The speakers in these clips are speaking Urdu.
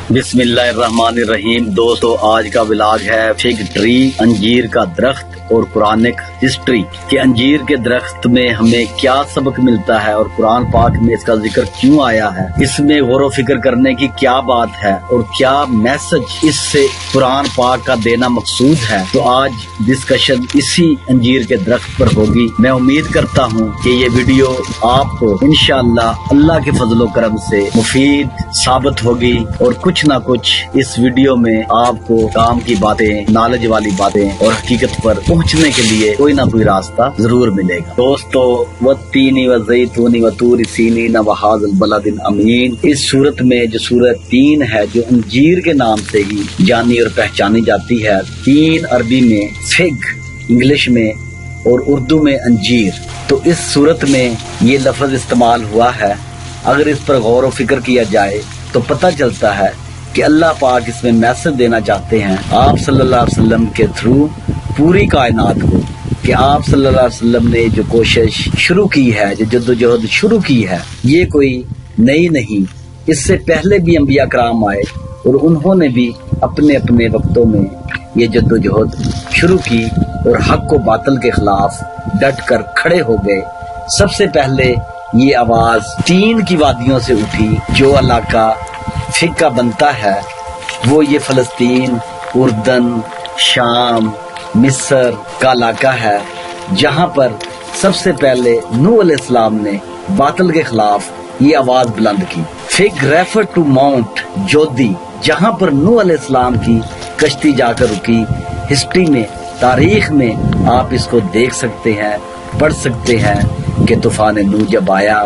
بسم اللہ الرحمن الرحیم۔ دوستو، آج کا ولاگ ہے فگ ٹری، انجیر کا درخت اور قرآنک ہسٹری کہ انجیر کے درخت میں ہمیں کیا سبق ملتا ہے اور قرآن پاک میں اس کا ذکر کیوں آیا ہے، اس میں غور و فکر کرنے کی کیا بات ہے اور کیا میسج اس سے قرآن پاک کا دینا مقصود ہے۔ تو آج ڈسکشن اسی انجیر کے درخت پر ہوگی۔ میں امید کرتا ہوں کہ یہ ویڈیو آپ کو انشاءاللہ اللہ کے فضل و کرم سے مفید ثابت ہوگی اور کچھ نہ کچھ اس ویڈیو میں آپ کو کام کی باتیں، نالج والی باتیں اور حقیقت پر پہنچنے کے لیے کوئی نہ کوئی راستہ ضرور ملے گا۔ دوستو، والتین والزیتون وطور سینین وہذا البلد الامین، اس صورت میں جو سورت 3 ہے، جو انجیر کے نام سے ہی جانی اور پہچانی جاتی ہے، 3 عربی میں فگ، انگلش میں اور اردو میں انجیر، تو اس صورت میں یہ لفظ استعمال ہوا ہے۔ اگر اس پر غور و فکر کیا جائے تو پتہ چلتا ہے کہ اللہ پاک اس میں میسج دینا چاہتے ہیں آپ صلی اللہ علیہ وسلم کے تھرو پوری کائنات کو، کہ آپ صلی اللہ علیہ وسلم نے جو کوشش شروع کی ہے، جو جدوجہد شروع کی ہے، یہ کوئی نئی نہیں۔ اس سے پہلے بھی انبیاء کرام آئے اور انہوں نے بھی اپنے اپنے وقتوں میں یہ جدوجہد شروع کی اور حق و باطل کے خلاف ڈٹ کر کھڑے ہو گئے۔ سب سے پہلے یہ آواز 3 کی وادیوں سے اٹھی۔ جو علاقہ فگ کا بنتا ہے وہ یہ فلسطین، اردن، شام، مصر کا علاقہ ہے، جہاں پر سب سے پہلے نوح علیہ السلام نے باطل کے خلاف یہ آواز بلند کی۔ Fig refer to Mount Jude, جہاں پر نوح علیہ السلام کی کشتی جا کر رکی۔ ہسٹری میں، تاریخ میں آپ اس کو دیکھ سکتے ہیں، پڑھ سکتے ہیں کہ طوفان نوح جب آیا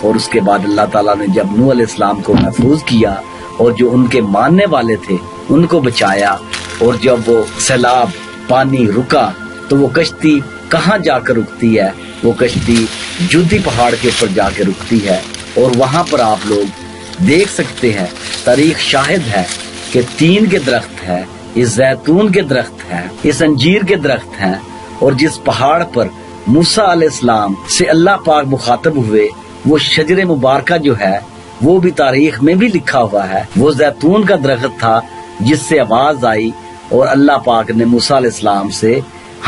اور اس کے بعد اللہ تعالیٰ نے جب نوح علیہ السلام کو محفوظ کیا اور جو ان کے ماننے والے تھے ان کو بچایا، اور جب وہ سیلاب پانی رکا تو وہ کشتی کہاں جا کر رکتی ہے؟ وہ کشتی جودی پہاڑ کے اوپر جا کے رکتی ہے، اور وہاں پر آپ لوگ دیکھ سکتے ہیں، تاریخ شاہد ہے کہ 3 کے درخت ہے، اس زیتون کے درخت ہے، اس انجیر کے درخت ہیں، اور جس پہاڑ پر موسیٰ علیہ السلام سے اللہ پاک مخاطب ہوئے، وہ شجر مبارکہ جو ہے وہ بھی تاریخ میں بھی لکھا ہوا ہے، وہ زیتون کا درخت تھا جس سے آواز آئی اور اللہ پاک نے موسیٰ علیہ السلام سے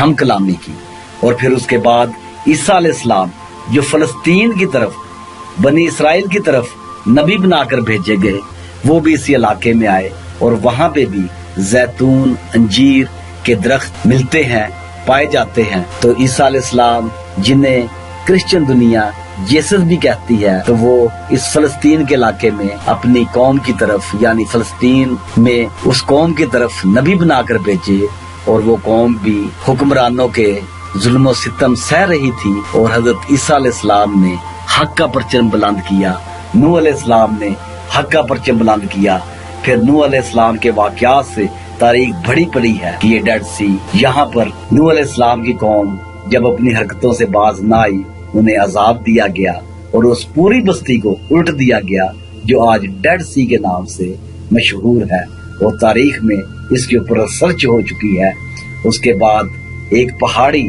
ہم کلامی کی۔ اور پھر اس کے بعد عیسیٰ علیہ السلام جو فلسطین کی طرف، بنی اسرائیل کی طرف نبی بنا کر بھیجے گئے، وہ بھی اسی علاقے میں آئے، اور وہاں پہ بھی زیتون، انجیر کے درخت ملتے ہیں، پائے جاتے ہیں۔ تو عیسیٰ علیہ السلام، جنہیں کرسچن دنیا جیسس بھی کہتی ہے، تو وہ اس فلسطین کے علاقے میں اپنی قوم کی طرف، یعنی فلسطین میں اس قوم کی طرف نبی بنا کر بھیجے، اور وہ قوم بھی حکمرانوں کے ظلم و ستم سہ رہی تھی، اور حضرت عیسیٰ علیہ السلام نے حق کا پرچم بلند کیا، نوح علیہ السلام نے حق کا پرچم بلند کیا۔ پھر نوح علیہ السلام کے واقعات سے تاریخ بڑی پڑی ہے کہ یہ ڈیڈ سی، یہاں پر نوح علیہ السلام کی قوم جب اپنی حرکتوں سے باز نہ آئی، انہیں عذاب دیا گیا اور اس پوری بستی کو الٹ دیا گیا جو آج ڈیڈ سی کے نام سے مشہور ہے، اور تاریخ میں اس کے اوپر ریسرچ ہو چکی ہے۔ اس کے بعد ایک پہاڑی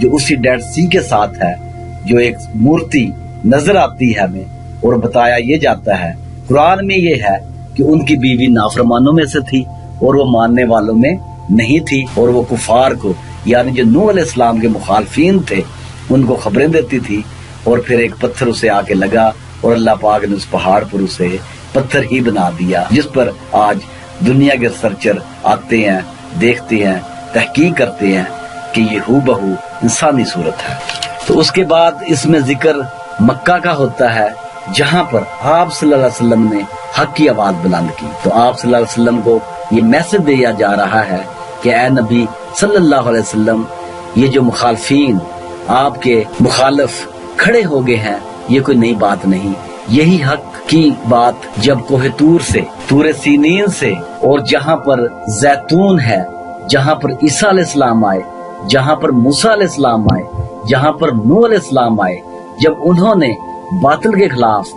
جو اسی ڈیڈ سی کے ساتھ ہے، جو ایک مورتی نظر آتی ہے ہمیں، اور بتایا یہ جاتا ہے، قرآن میں یہ ہے کہ ان کی بیوی نافرمانوں میں سے تھی اور وہ ماننے والوں میں نہیں تھی، اور وہ کفار کو، یعنی جو نوح علیہ السلام کے مخالفین تھے، ان کو خبریں دیتی تھی، اور پھر ایک پتھر اسے آ کے لگا اور اللہ پاک نے اس پہاڑ پر اسے پتھر ہی بنا دیا، جس پر آج دنیا کے ریسرچر آتے ہیں، دیکھتے ہیں، تحقیق کرتے ہیں کہ یہ ہو بہو انسانی صورت ہے۔ تو اس کے بعد اس میں ذکر مکہ کا ہوتا ہے، جہاں پر آپ صلی اللہ علیہ وسلم نے حق کی آواز بلند کی۔ تو آپ صلی اللہ علیہ وسلم کو یہ میسج دیا جا رہا ہے کہ اے نبی صلی اللہ علیہ وسلم، یہ جو مخالفین، آپ کے مخالف کھڑے ہو گئے ہیں، یہ کوئی نئی بات نہیں۔ یہی حق کی بات جب کوہ طور سے، طور سینین سے، اور جہاں پر زیتون ہے، جہاں پر عیسیٰ علیہ السلام آئے، جہاں پر موسیٰ علیہ السلام آئے، جہاں پر نوح علیہ السلام آئے، جب انہوں نے باطل کے خلاف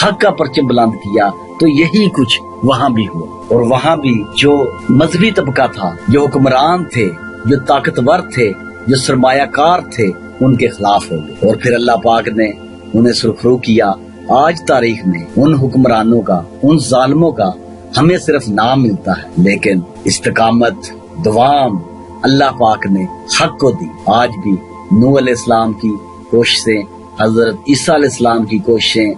حق کا پرچم بلند کیا، تو یہی کچھ وہاں بھی ہوا، اور وہاں بھی جو مذہبی طبقہ تھا، جو حکمران تھے، جو طاقتور تھے، جو سرمایہ کار تھے، ان کے خلاف ہو گئے، اور پھر اللہ پاک نے انہیں سرخرو کیا۔ آج تاریخ میں ان حکمرانوں کا، ان ظالموں کا ہمیں صرف نام ملتا ہے، لیکن استقامت دوام اللہ پاک نے حق کو دی۔ آج بھی نوح علیہ السلام کی کوششیں، حضرت عیسیٰ علیہ السلام کی کوششیں،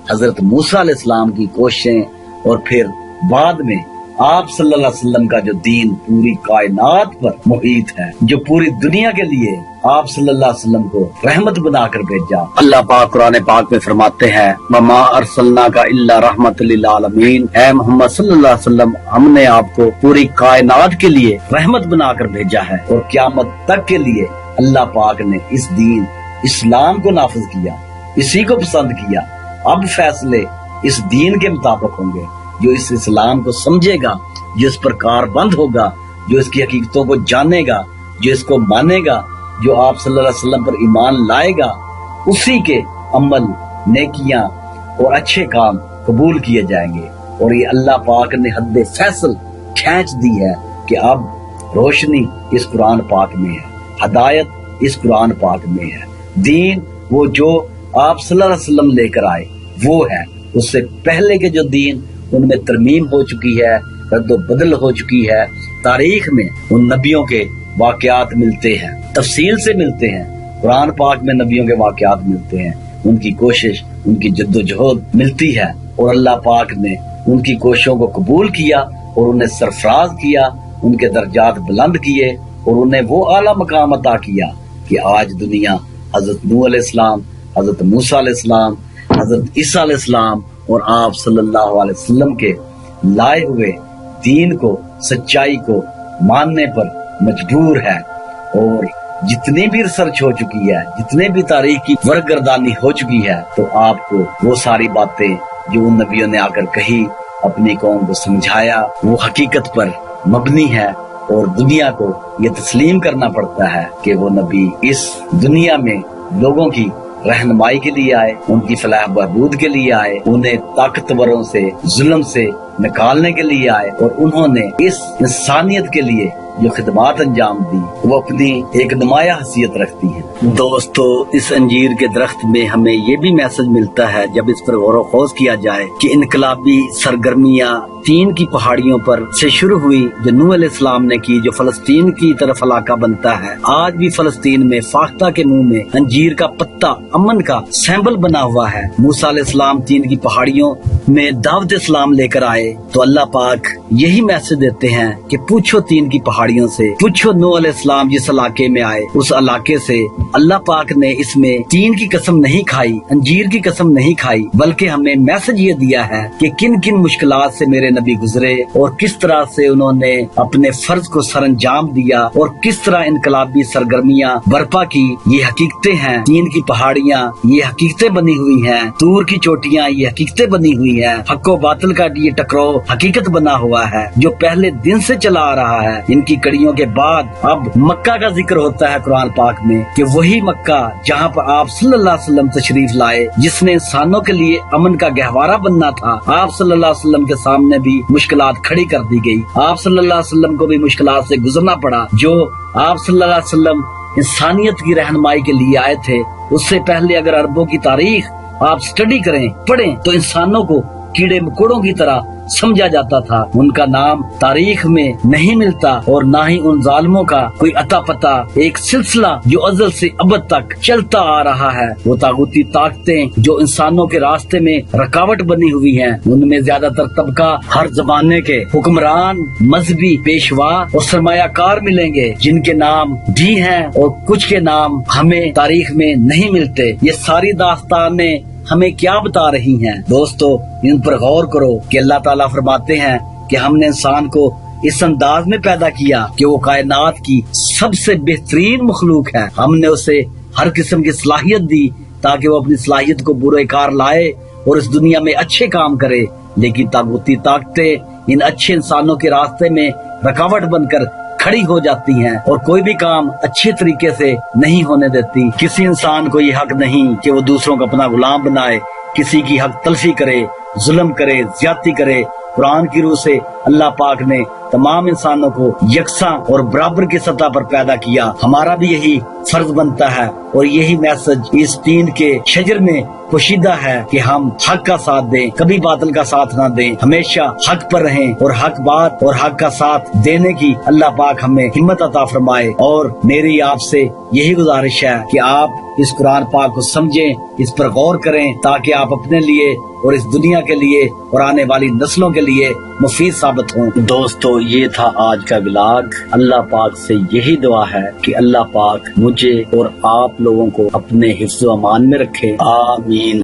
حضرت موسیٰ علیہ السلام کی کوششیں، اور پھر بعد میں آپ صلی اللہ علیہ وسلم کا جو دین پوری کائنات پر محیط ہے، جو پوری دنیا کے لیے آپ صلی اللہ علیہ وسلم کو رحمت بنا کر بھیجا۔ اللہ پاک قرآن پاک میں فرماتے ہیں وَمَا أَرْسَلْنَاكَ إِلَّا رَحْمَةً لِلْعَالَمِينَ، اے محمد صلی اللہ علیہ وسلم، ہم نے آپ کو پوری کائنات کے لیے رحمت بنا کر بھیجا ہے، اور قیامت تک کے لیے اللہ پاک نے اس دین اسلام کو نافذ کیا، اسی کو پسند کیا۔ اب فیصلے اس دین کے مطابق ہوں گے۔ جو اس اسلام کو سمجھے گا، جو اس پر کار بند ہوگا، جو اس کی حقیقتوں کو جانے گا، جو اس کو مانے گا، جو آپ صلی اللہ علیہ وسلم پر ایمان لائے گا، اسی کے عمل، نیکیاں اور اچھے کام قبول کیے جائیں گے۔ اور یہ اللہ پاک نے حد فیصل کھینچ دی ہے کہ اب روشنی اس قرآن پاک میں ہے، ہدایت اس قرآن پاک میں ہے، دین وہ جو آپ صلی اللہ علیہ وسلم لے کر آئے وہ ہے۔ اس سے پہلے کے جو دین ان میں ترمیم ہو چکی ہے، رد و بدل ہو چکی ہے۔ تاریخ میں ان نبیوں کے واقعات ملتے ہیں، تفصیل سے ملتے ہیں، قرآن پاک میں نبیوں کے واقعات ملتے ہیں، ان کی کوشش، ان کی جد و جہد ملتی ہے، اور اللہ پاک نے ان کی کوششوں کو قبول کیا اور انہیں سرفراز کیا، ان کے درجات بلند کیے، اور انہیں وہ اعلیٰ مقام عطا کیا کہ آج دنیا حضرت نوح علیہ السلام، حضرت موسیٰ علیہ السلام، حضرت عیسیٰ علیہ السلام اور آپ صلی اللہ علیہ وسلم کے لائے ہوئے دین کو، سچائی کو ماننے پر مجبور ہے۔ اور جتنی بھی ریسرچ ہو چکی ہے، جتنے بھی تاریخ کی ورگردانی ہو چکی ہے، تو آپ کو وہ ساری باتیں جو ان نبیوں نے آ کر کہی، اپنی قوم کو سمجھایا، وہ حقیقت پر مبنی ہے، اور دنیا کو یہ تسلیم کرنا پڑتا ہے کہ وہ نبی اس دنیا میں لوگوں کی رہنمائی کے لیے آئے، ان کی فلاح بہبود کے لیے آئے، انہیں طاقتوروں سے، ظلم سے نکالنے کے لیے آئے، اور انہوں نے اس انسانیت کے لیے جو خدمات انجام دی وہ اپنی ایک نمایاں حیثیت رکھتی ہیں۔ دوستو، اس انجیر کے درخت میں ہمیں یہ بھی میسج ملتا ہے جب اس پر غور و خوض کیا جائے کہ انقلابی سرگرمیاں تین کی پہاڑیوں پر سے شروع ہوئی جو نوح علیہ السلام نے کی، جو فلسطین کی طرف علاقہ بنتا ہے۔ آج بھی فلسطین میں فاختہ کے منہ میں انجیر کا پتا امن کا سیمبل بنا ہوا ہے۔ موسیٰ علیہ السلام تین کی پہاڑیوں میں دعوت اسلام لے کر آئے تو اللہ پاک یہی میسج دیتے ہیں کہ پوچھو تین کی پہاڑیوں سے، پوچھو نوح علیہ السلام جس علاقے میں آئے اس علاقے سے۔ اللہ پاک نے اس میں تین کی قسم نہیں کھائی، انجیر کی قسم نہیں کھائی، بلکہ ہمیں میسج یہ دیا ہے کہ کن کن مشکلات سے میرے نبی گزرے اور کس طرح سے انہوں نے اپنے فرض کو سر انجام دیا اور کس طرح انقلابی سرگرمیاں برپا کی۔ یہ حقیقتیں ہیں، تین کی پہاڑیاں یہ حقیقتیں بنی ہوئی ہیں، طور کی چوٹیاں یہ حقیقتیں بنی ہوئی ہیں، حق و باطل کا یہ ٹکراؤ حقیقت بنا ہوا ہے جو پہلے دن سے چلا آ رہا ہے۔ ان کی کڑیوں کے بعد اب مکہ کا ذکر ہوتا ہے قرآن پاک میں کہ وہی مکہ جہاں پر آپ صلی اللہ علیہ وسلم تشریف لائے، جس نے انسانوں کے لیے امن کا گہوارہ بننا تھا، آپ صلی اللہ علیہ وسلم کے سامنے بھی مشکلات کھڑی کر دی گئی، آپ صلی اللہ علیہ وسلم کو بھی مشکلات سے گزرنا پڑا۔ جو آپ صلی اللہ علیہ وسلم انسانیت کی رہنمائی کے لیے آئے تھے، اس سے پہلے اگر عربوں کی تاریخ آپ سٹڈی کریں، پڑھیں، تو انسانوں کو کیڑے مکوڑوں کی طرح سمجھا جاتا تھا، ان کا نام تاریخ میں نہیں ملتا، اور نہ ہی ان ظالموں کا کوئی اتا پتا۔ ایک سلسلہ جو ازل سے ابد تک چلتا آ رہا ہے، وہ طاغوتی طاقتیں جو انسانوں کے راستے میں رکاوٹ بنی ہوئی ہیں، ان میں زیادہ تر طبقہ ہر زمانے کے حکمران، مذہبی پیشوا اور سرمایہ کار ملیں گے، جن کے نام بھی ہیں اور کچھ کے نام ہمیں تاریخ میں نہیں ملتے۔ یہ ساری داستانیں ہمیں کیا بتا رہی ہیں؟ دوستو، ان پر غور کرو کہ اللہ تعالیٰ فرماتے ہیں کہ ہم نے انسان کو اس انداز میں پیدا کیا کہ وہ کائنات کی سب سے بہترین مخلوق ہے۔ ہم نے اسے ہر قسم کی صلاحیت دی تاکہ وہ اپنی صلاحیت کو برے کار لائے اور اس دنیا میں اچھے کام کرے، لیکن طاغوتی طاقتیں ان اچھے انسانوں کے راستے میں رکاوٹ بن کر کھڑی ہو جاتی ہیں اور کوئی بھی کام اچھے طریقے سے نہیں ہونے دیتی۔ کسی انسان کو یہ حق نہیں کہ وہ دوسروں کو اپنا غلام بنائے، کسی کی حق تلفی کرے، ظلم کرے، زیادتی کرے۔ قرآن کی روح سے اللہ پاک نے تمام انسانوں کو یکساں اور برابر کی سطح پر پیدا کیا۔ ہمارا بھی یہی فرض بنتا ہے اور یہی میسج اس دین کے شجر میں پوشیدہ ہے کہ ہم حق کا ساتھ دیں، کبھی باطل کا ساتھ نہ دیں، ہمیشہ حق پر رہیں اور حق بات اور حق کا ساتھ دینے کی اللہ پاک ہمیں ہمت عطا فرمائے۔ اور میری آپ سے یہی گزارش ہے کہ آپ اس قرآن پاک کو سمجھیں، اس پر غور کریں، تاکہ آپ اپنے لیے اور اس دنیا کے لیے اور آنے والی نسلوں کے لیے مفید ثابت ہوں۔ دوستو، یہ تھا آج کا ولاگ۔ اللہ پاک سے یہی دعا ہے کہ اللہ پاک مجھے اور آپ لوگوں کو اپنے حفظ و امان میں رکھے، آمین۔